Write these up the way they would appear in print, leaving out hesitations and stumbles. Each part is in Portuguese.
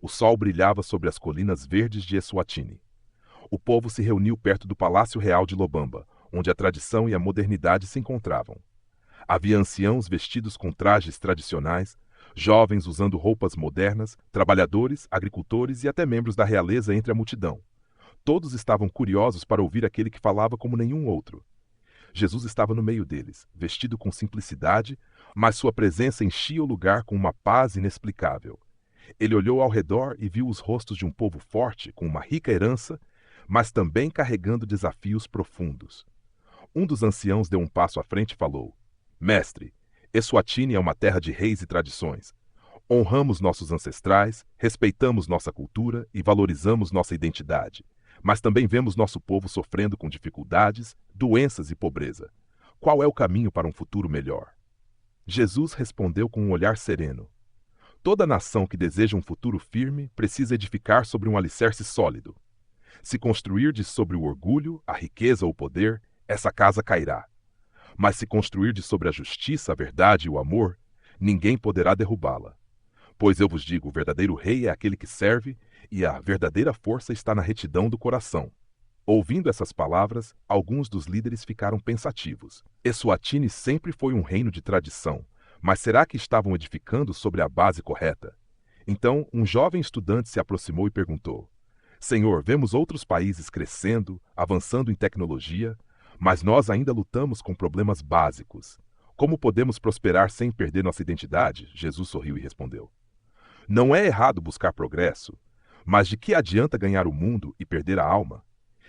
O sol brilhava sobre as colinas verdes de Eswatini. O povo se reuniu perto do Palácio Real de Lobamba, onde a tradição e a modernidade se encontravam. Havia anciãos vestidos com trajes tradicionais, jovens usando roupas modernas, trabalhadores, agricultores e até membros da realeza entre a multidão. Todos estavam curiosos para ouvir aquele que falava como nenhum outro. Jesus estava no meio deles, vestido com simplicidade, mas sua presença enchia o lugar com uma paz inexplicável. Ele olhou ao redor e viu os rostos de um povo forte, com uma rica herança, mas também carregando desafios profundos. Um dos anciãos deu um passo à frente e falou: Mestre, Eswatini é uma terra de reis e tradições. Honramos nossos ancestrais, respeitamos nossa cultura e valorizamos nossa identidade. Mas também vemos nosso povo sofrendo com dificuldades, doenças e pobreza. Qual é o caminho para um futuro melhor? Jesus respondeu com um olhar sereno. Toda nação que deseja um futuro firme precisa edificar sobre um alicerce sólido. Se construirdes sobre o orgulho, a riqueza ou o poder, essa casa cairá. Mas se construirdes sobre a justiça, a verdade e o amor, ninguém poderá derrubá-la. Pois eu vos digo, o verdadeiro rei é aquele que serve, e a verdadeira força está na retidão do coração. Ouvindo essas palavras, alguns dos líderes ficaram pensativos. Eswatini sempre foi um reino de tradição, mas será que estavam edificando sobre a base correta? Então, um jovem estudante se aproximou e perguntou: Senhor, vemos outros países crescendo, avançando em tecnologia, mas nós ainda lutamos com problemas básicos. Como podemos prosperar sem perder nossa identidade? Jesus sorriu e respondeu: Não é errado buscar progresso, mas de que adianta ganhar o mundo e perder a alma?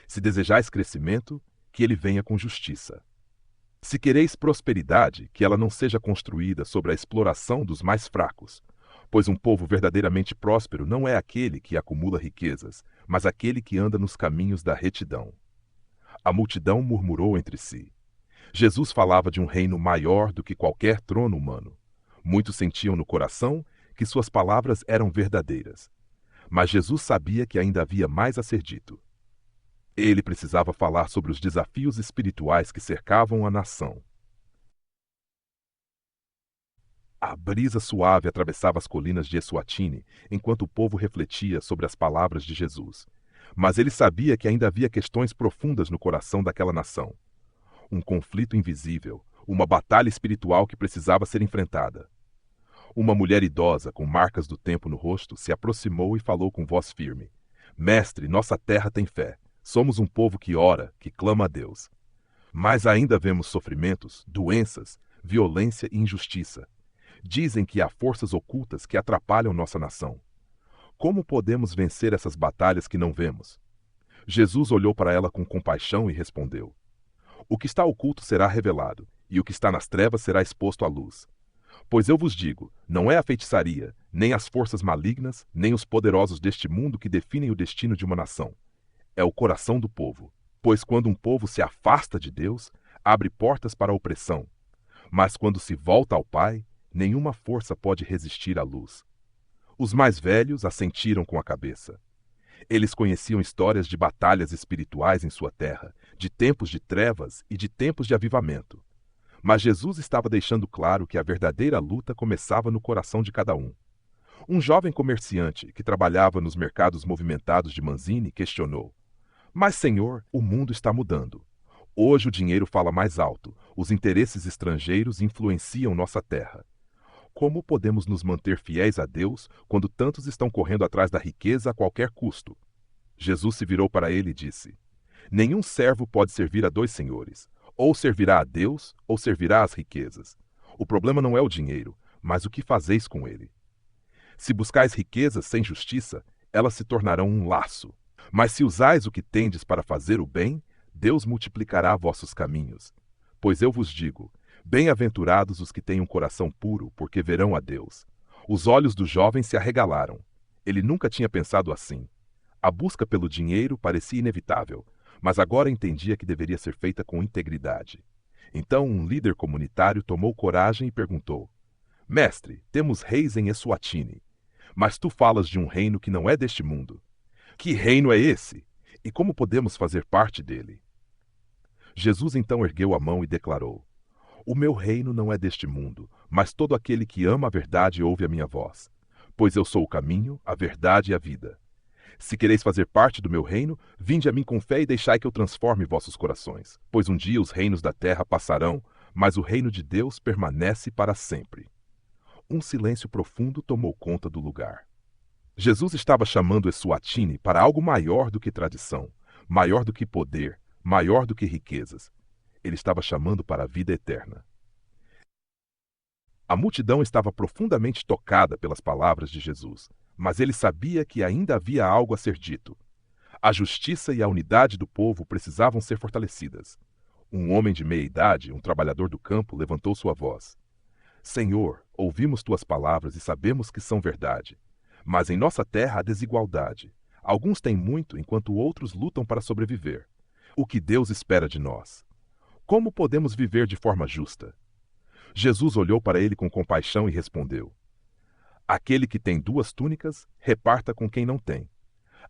Se desejais crescimento, que ele venha com justiça. Se quereis prosperidade, que ela não seja construída sobre a exploração dos mais fracos, pois um povo verdadeiramente próspero não é aquele que acumula riquezas, mas aquele que anda nos caminhos da retidão. A multidão murmurou entre si. Jesus falava de um reino maior do que qualquer trono humano. Muitos sentiam no coração que suas palavras eram verdadeiras. Mas Jesus sabia que ainda havia mais a ser dito. Ele precisava falar sobre os desafios espirituais que cercavam a nação. A brisa suave atravessava as colinas de Eswatini, enquanto o povo refletia sobre as palavras de Jesus. Mas ele sabia que ainda havia questões profundas no coração daquela nação. Um conflito invisível, uma batalha espiritual que precisava ser enfrentada. Uma mulher idosa, com marcas do tempo no rosto, se aproximou e falou com voz firme: Mestre, nossa terra tem fé. Somos um povo que ora, que clama a Deus. Mas ainda vemos sofrimentos, doenças, violência e injustiça. Dizem que há forças ocultas que atrapalham nossa nação. Como podemos vencer essas batalhas que não vemos? Jesus olhou para ela com compaixão e respondeu: O que está oculto será revelado, e o que está nas trevas será exposto à luz. Pois eu vos digo, não é a feitiçaria, nem as forças malignas, nem os poderosos deste mundo que definem o destino de uma nação. É o coração do povo. Pois quando um povo se afasta de Deus, abre portas para a opressão. Mas quando se volta ao Pai, nenhuma força pode resistir à luz. Os mais velhos assentiram com a cabeça. Eles conheciam histórias de batalhas espirituais em sua terra, de tempos de trevas e de tempos de avivamento. Mas Jesus estava deixando claro que a verdadeira luta começava no coração de cada um. Um jovem comerciante que trabalhava nos mercados movimentados de Manzini questionou: Mas, Senhor, o mundo está mudando. Hoje o dinheiro fala mais alto, os interesses estrangeiros influenciam nossa terra. Como podemos nos manter fiéis a Deus quando tantos estão correndo atrás da riqueza a qualquer custo? Jesus se virou para ele e disse: Nenhum servo pode servir a dois senhores. Ou servirá a Deus, ou servirá às riquezas. O problema não é o dinheiro, mas o que fazeis com ele. Se buscais riquezas sem justiça, elas se tornarão um laço. Mas se usais o que tendes para fazer o bem, Deus multiplicará vossos caminhos. Pois eu vos digo, bem-aventurados os que têm um coração puro, porque verão a Deus. Os olhos do jovem se arregalaram. Ele nunca tinha pensado assim. A busca pelo dinheiro parecia inevitável, mas agora entendia que deveria ser feita com integridade. Então um líder comunitário tomou coragem e perguntou: Mestre, temos reis em Eswatini, mas tu falas de um reino que não é deste mundo. Que reino é esse? E como podemos fazer parte dele? Jesus então ergueu a mão e declarou: O meu reino não é deste mundo, mas todo aquele que ama a verdade ouve a minha voz. Pois eu sou o caminho, a verdade e a vida. Se quereis fazer parte do meu reino, vinde a mim com fé e deixai que eu transforme vossos corações. Pois um dia os reinos da terra passarão, mas o reino de Deus permanece para sempre. Um silêncio profundo tomou conta do lugar. Jesus estava chamando Eswatini para algo maior do que tradição, maior do que poder, maior do que riquezas. Ele estava chamando para a vida eterna. A multidão estava profundamente tocada pelas palavras de Jesus, mas ele sabia que ainda havia algo a ser dito. A justiça e a unidade do povo precisavam ser fortalecidas. Um homem de meia idade, um trabalhador do campo, levantou sua voz. Senhor, ouvimos tuas palavras e sabemos que são verdade. Mas em nossa terra há desigualdade. Alguns têm muito, enquanto outros lutam para sobreviver. O que Deus espera de nós? Como podemos viver de forma justa? Jesus olhou para ele com compaixão e respondeu: Aquele que tem 2 túnicas, reparta com quem não tem.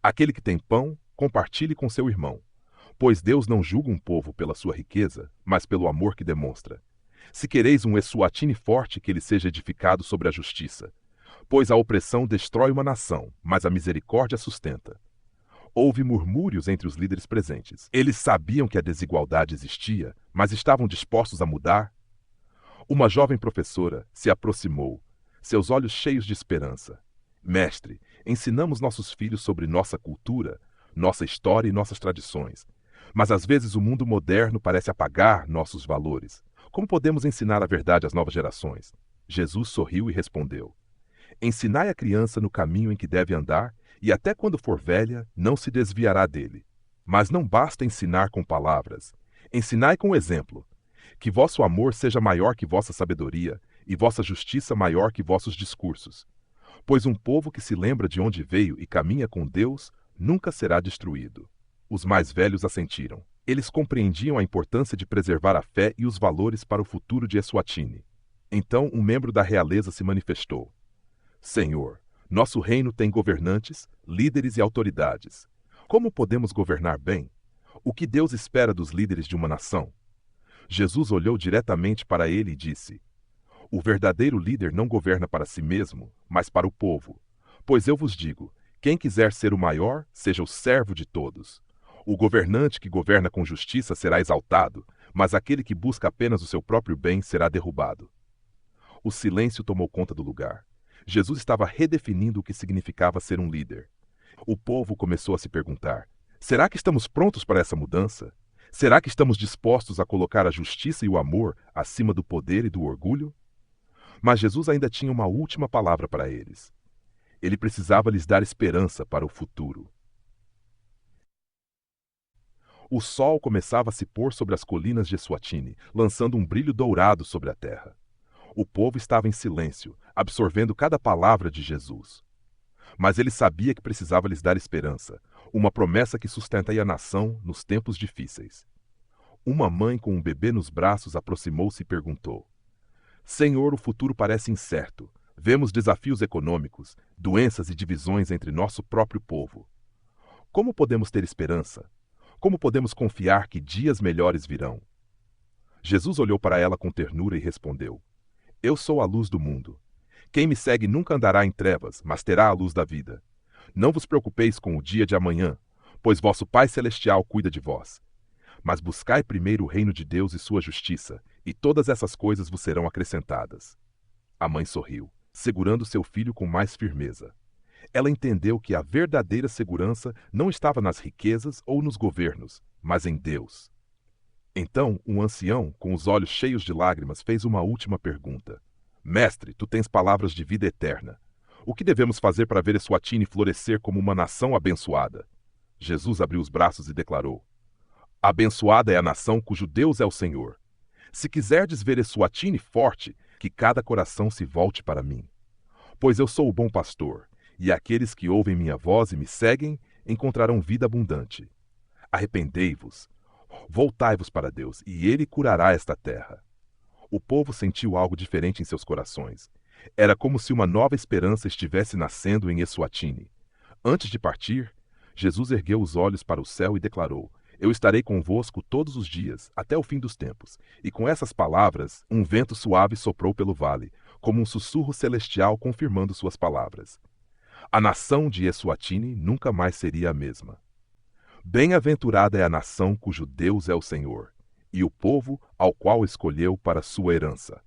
Aquele que tem pão, compartilhe com seu irmão. Pois Deus não julga um povo pela sua riqueza, mas pelo amor que demonstra. Se quereis um Eswatini forte, que ele seja edificado sobre a justiça. Pois a opressão destrói uma nação, mas a misericórdia sustenta. Houve murmúrios entre os líderes presentes. Eles sabiam que a desigualdade existia, mas estavam dispostos a mudar. Uma jovem professora se aproximou, seus olhos cheios de esperança. Mestre, ensinamos nossos filhos sobre nossa cultura, nossa história e nossas tradições. Mas às vezes o mundo moderno parece apagar nossos valores. Como podemos ensinar a verdade às novas gerações? Jesus sorriu e respondeu: Ensinai a criança no caminho em que deve andar, e até quando for velha, não se desviará dele. Mas não basta ensinar com palavras. Ensinai com o exemplo. Que vosso amor seja maior que vossa sabedoria, e vossa justiça maior que vossos discursos. Pois um povo que se lembra de onde veio e caminha com Deus, nunca será destruído. Os mais velhos assentiram. Eles compreendiam a importância de preservar a fé e os valores para o futuro de Eswatini. Então um membro da realeza se manifestou. Senhor, nosso reino tem governantes, líderes e autoridades. Como podemos governar bem? O que Deus espera dos líderes de uma nação? Jesus olhou diretamente para ele e disse: O verdadeiro líder não governa para si mesmo, mas para o povo. Pois eu vos digo, quem quiser ser o maior, seja o servo de todos. O governante que governa com justiça será exaltado, mas aquele que busca apenas o seu próprio bem será derrubado. O silêncio tomou conta do lugar. Jesus estava redefinindo o que significava ser um líder. O povo começou a se perguntar: será que estamos prontos para essa mudança? Será que estamos dispostos a colocar a justiça e o amor acima do poder e do orgulho? Mas Jesus ainda tinha uma última palavra para eles. Ele precisava lhes dar esperança para o futuro. O sol começava a se pôr sobre as colinas de Eswatini, lançando um brilho dourado sobre a terra. O povo estava em silêncio, absorvendo cada palavra de Jesus. Mas ele sabia que precisava lhes dar esperança, uma promessa que sustentaria a nação nos tempos difíceis. Uma mãe com um bebê nos braços aproximou-se e perguntou: Senhor, o futuro parece incerto. Vemos desafios econômicos, doenças e divisões entre nosso próprio povo. Como podemos ter esperança? Como podemos confiar que dias melhores virão? Jesus olhou para ela com ternura e respondeu: Eu sou a luz do mundo. Quem me segue nunca andará em trevas, mas terá a luz da vida. Não vos preocupeis com o dia de amanhã, pois vosso Pai Celestial cuida de vós. Mas buscai primeiro o reino de Deus e sua justiça, e todas essas coisas vos serão acrescentadas. A mãe sorriu, segurando seu filho com mais firmeza. Ela entendeu que a verdadeira segurança não estava nas riquezas ou nos governos, mas em Deus. Então, um ancião, com os olhos cheios de lágrimas, fez uma última pergunta. Mestre, tu tens palavras de vida eterna. O que devemos fazer para ver Eswatini florescer como uma nação abençoada? Jesus abriu os braços e declarou: Abençoada é a nação cujo Deus é o Senhor. Se quiserdes ver Eswatini forte, que cada coração se volte para mim. Pois eu sou o bom pastor, e aqueles que ouvem minha voz e me seguem encontrarão vida abundante. Arrependei-vos, voltai-vos para Deus, e Ele curará esta terra. O povo sentiu algo diferente em seus corações. Era como se uma nova esperança estivesse nascendo em Eswatini. Antes de partir, Jesus ergueu os olhos para o céu e declarou: Eu estarei convosco todos os dias, até o fim dos tempos. E com essas palavras, um vento suave soprou pelo vale, como um sussurro celestial confirmando suas palavras. A nação de Eswatini nunca mais seria a mesma. Bem-aventurada é a nação cujo Deus é o Senhor, e o povo ao qual escolheu para sua herança.